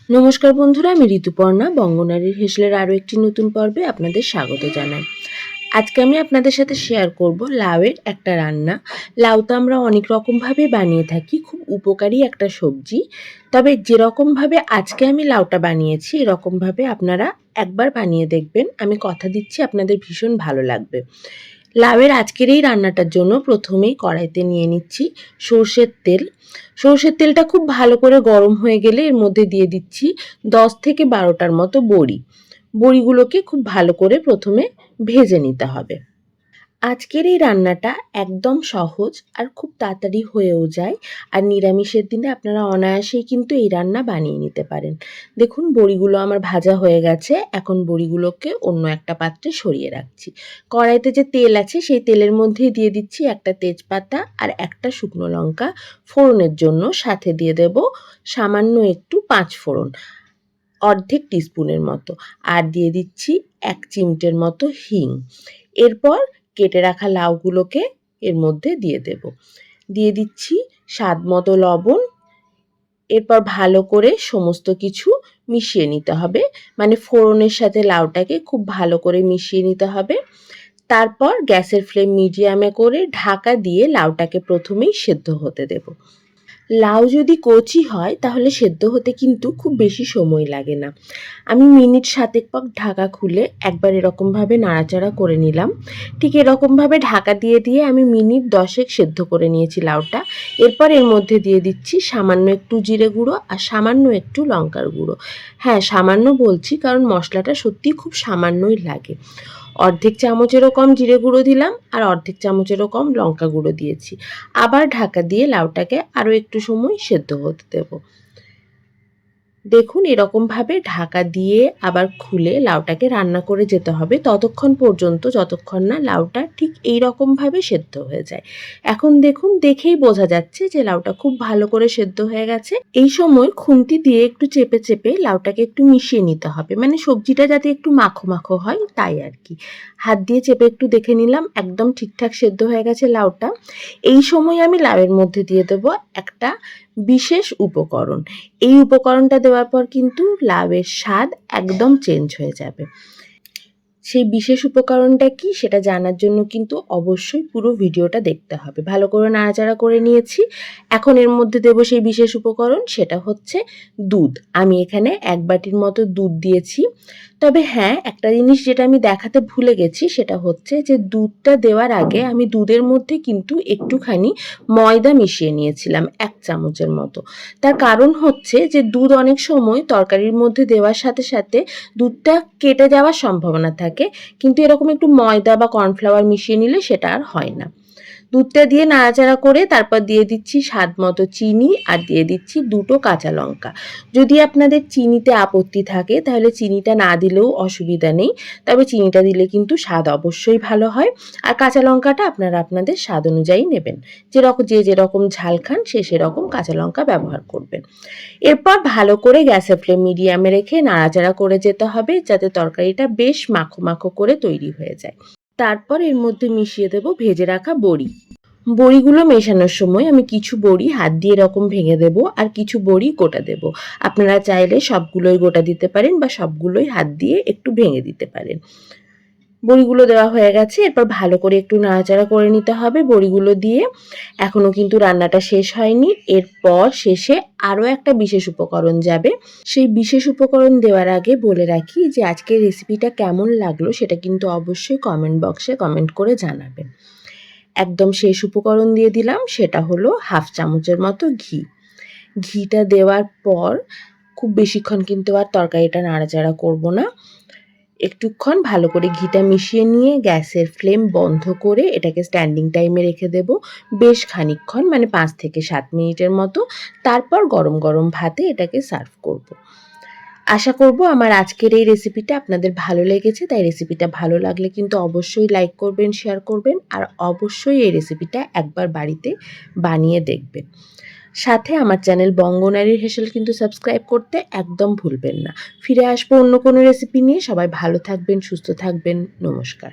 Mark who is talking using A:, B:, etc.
A: নমস্কার বন্ধুরা, আমি ঋতুপর্ণা বঙ্গনারীর হেসেলের আরও একটি নতুন পর্বে আপনাদের স্বাগত জানাই। আজকে আমি আপনাদের সাথে শেয়ার করব লাউয়ের একটা রান্না। লাউ তো আমরা অনেক রকমভাবে বানিয়ে থাকি, খুব উপকারী একটা সবজি। তবে যেরকমভাবে আজকে আমি লাউটা বানিয়েছি এরকমভাবে আপনারা একবার বানিয়ে দেখবেন, আমি কথা দিচ্ছি আপনাদের ভীষণ ভালো লাগবে। লাউয়ের আজকের এই রান্নাটার জন্য প্রথমেই কড়াইতে নিয়ে নিচ্ছি সর্ষের তেল। সর্ষের তেলটা খুব ভালো করে গরম হয়ে গেলে এর মধ্যে দিয়ে দিচ্ছি 10 থেকে 12টার মতো বড়ি। বড়িগুলোকে খুব ভালো করে প্রথমে ভেজে নিতে হবে। আজকের এই রান্নাটা একদম সহজ আর খুব তাড়াতাড়ি হয়েও যায়। আর নিরামিষের দিনে আপনারা অনায়াসেই কিন্তু এই রান্না বানিয়ে নিতে পারেন। দেখুন বড়িগুলো আমার ভাজা হয়ে গেছে। এখন বড়িগুলোকে অন্য একটা পাত্রে সরিয়ে রাখছি। কড়াইতে যে তেল আছে সেই তেলের মধ্যেই দিয়ে দিচ্ছি একটা তেজপাতা আর একটা শুকনো লঙ্কা ফোড়নের জন্য। সাথে দিয়ে দেব সামান্য একটু 5 ফোড়ন, অর্ধেক টিস্পুনের মতো। আর দিয়ে দিচ্ছি 1 চিমটের মতো হিং। এরপর কেটে রাখা লাউগুলোকে এর মধ্যে দিয়ে দেব। দিয়ে দিচ্ছি স্বাদ মতো লবণ। এরপর ভালো করে সমস্ত কিছু মিশিয়ে নিতে হবে, মানে ফোড়নের সাথে লাউটাকে খুব ভালো করে মিশিয়ে নিতে হবে। তারপর গ্যাসের ফ্লেম মিডিয়ামে করে ঢাকা দিয়ে লাউটাকে প্রথমেই সেদ্ধ হতে দেব। লাউ যদি কচি হয় তাহলে সেদ্ধ হতে কিন্তু খুব বেশি সময় লাগে না। আমি মিনিট 7 পাক ঢাকা খুলে একবার এরকমভাবে নাড়াচাড়া করে নিলাম। ঠিক এরকমভাবে ঢাকা দিয়ে দিয়ে আমি মিনিট 10 সেদ্ধ করে নিয়েছি লাউটা। এরপর এর মধ্যে দিয়ে দিচ্ছি সামান্য একটু জিরে গুঁড়ো আর সামান্য একটু লঙ্কার গুঁড়ো। হ্যাঁ, সামান্য বলছি কারণ মশলাটা সত্যিই খুব সামান্যই লাগে। অর্ধেক চামচেরও কম জিরে গুঁড়ো দিলাম আর অর্ধেক চামচেরও কম লঙ্কা গুঁড়ো দিয়েছি। আবার ঢাকা দিয়ে লাউটাকে আরও একটু সময় সেদ্ধ হতে দেব। দেখুন এরকমভাবে ঢাকা দিয়ে আবার খুলে লাউটাকে রান্না করে যেতে হবে ততক্ষণ পর্যন্ত যতক্ষণ না লাউটা ঠিক এই রকমভাবে সেদ্ধ হয়ে যায়। এখন দেখুন, দেখেই বোঝা যাচ্ছে যে লাউটা খুব ভালো করে সেদ্ধ হয়ে গেছে। এই সময় খুন্তি দিয়ে একটু চেপে চেপে লাউটাকে একটু মিশিয়ে নিতে হবে, মানে সবজিটা যাতে একটু মাখো মাখো হয় তাই আর কি। হাত দিয়ে চেপে একটু দেখে নিলাম একদম ঠিকঠাক সেদ্ধ হয়ে গেছে লাউটা। এই সময় আমি লাউয়ের মধ্যে দিয়ে দেবো একটা বিশেষ উপকরণ। এই উপকরণটা দেওয়ার পর কিন্তু লাউয়ের স্বাদ একদম চেঞ্জ হয়ে যাবে। সেই বিশেষ উপকরণটা কি সেটা জানার জন্য কিন্তু অবশ্যই পুরো ভিডিওটা দেখতে হবে। ভালো করে নাড়াচাড়া করে নিয়েছি। এখন এর মধ্যে দেব সেই বিশেষ উপকরণ, সেটা হচ্ছে দুধ। আমি এখানে 1 বাটির মতো দুধ দিয়েছি। তবে হ্যাঁ, একটা জিনিস যেটা আমি দেখাতে ভুলে গেছি সেটা হচ্ছে যে দুধটা দেওয়ার আগে আমি দুধের মধ্যে কিন্তু একটুখানি ময়দা মিশিয়ে নিয়েছিলাম 1 চামচের মতো। তার কারণ হচ্ছে যে দুধ অনেক সময় তরকারির মধ্যে দেওয়ার সাথে সাথে দুধটা কেটে যাওয়ার সম্ভাবনা থাকে, কিন্তু এরকম একটু ময়দা বা কর্নফ্লাওয়ার মিশিয়ে নিলে সেটা আর হয় না। দুধটা দিয়ে নাড়াচাড়া করে তারপর দিয়ে দিচ্ছি স্বাদ মতো চিনি আর দিয়ে দিচ্ছি 2টো কাঁচা লঙ্কা। যদি আপনাদের চিনিতে আপত্তি থাকে তাহলে চিনিটা না দিলেও অসুবিধা নেই, তবে চিনিটা দিলে কিন্তু স্বাদ অবশ্যই ভালো হয়। আর কাঁচা লঙ্কাটা আপনারা আপনাদের স্বাদ অনুযায়ী নেবেন, যে যেরকম ঝাল খান সে সেরকম কাঁচা লঙ্কা ব্যবহার করবেন। এরপর ভালো করে গ্যাসের ফ্লেম মিডিয়ামে রেখে নাড়াচাড়া করে যেতে হবে যাতে তরকারিটা বেশ মাখো মাখো করে তৈরি হয়ে যায়। তারপর এর মধ্যে মিশিয়ে দেব ভেজে রাখা বড়ি। বড়িগুলো মেশানোর সময় আমি কিছু বড়ি হাত দিয়ে এরকম ভেঙে দেব আর কিছু বড়ি গোটা দেব। আপনারা চাইলে সবগুলোই গোটা দিতে পারেন বা সবগুলোই হাত দিয়ে একটু ভেঙে দিতে পারেন। বড়িগুলো দেওয়া হয়ে গেছে। এরপর ভালো করে একটু নাড়াচাড়া করে নিতে হবে বড়িগুলো দিয়ে। এখনো কিন্তু রান্নাটা শেষ হয়নি। এরপর শেষে আরও একটা বিশেষ উপকরণ যাবে। সেই বিশেষ উপকরণ দেওয়ার আগে বলে রাখি যে আজকের রেসিপিটা কেমন লাগলো সেটা কিন্তু অবশ্যই কমেন্ট বক্সে কমেন্ট করে জানাবেন। একদম শেষ উপকরণ দিয়ে দিলাম, সেটা হলো 1/2 চামচের মতো ঘি। ঘিটা দেওয়ার পর খুব বেশিক্ষণ কিন্তু আর তরকারিটা নাড়াচাড়া করব না। একটুক্ষণ ভালো করে ঘিটা মিশিয়ে নিয়ে গ্যাসের ফ্লেম বন্ধ করে এটাকে স্ট্যান্ডিং টাইমে রেখে দেব বেশ খানিকক্ষণ, মানে 5 থেকে 7 মিনিটের মতো। তারপর গরম গরম ভাতে এটাকে সার্ভ করব। আশা করব আমার আজকের এই রেসিপিটা আপনাদের ভালো লেগেছে। তাই রেসিপিটা ভালো লাগলে কিন্তু অবশ্যই লাইক করবেন, শেয়ার করবেন আর অবশ্যই এই রেসিপিটা একবার বাড়িতে বানিয়ে দেখবেন। সাথে আমার চ্যানেল বঙ্গনারীর হেসেল কিন্তু সাবস্ক্রাইব করতে একদম ভুলবেন না। ফিরে আসবো অন্য কোনো রেসিপি নিয়ে। সবাই ভালো থাকবেন, সুস্থ থাকবেন। নমস্কার।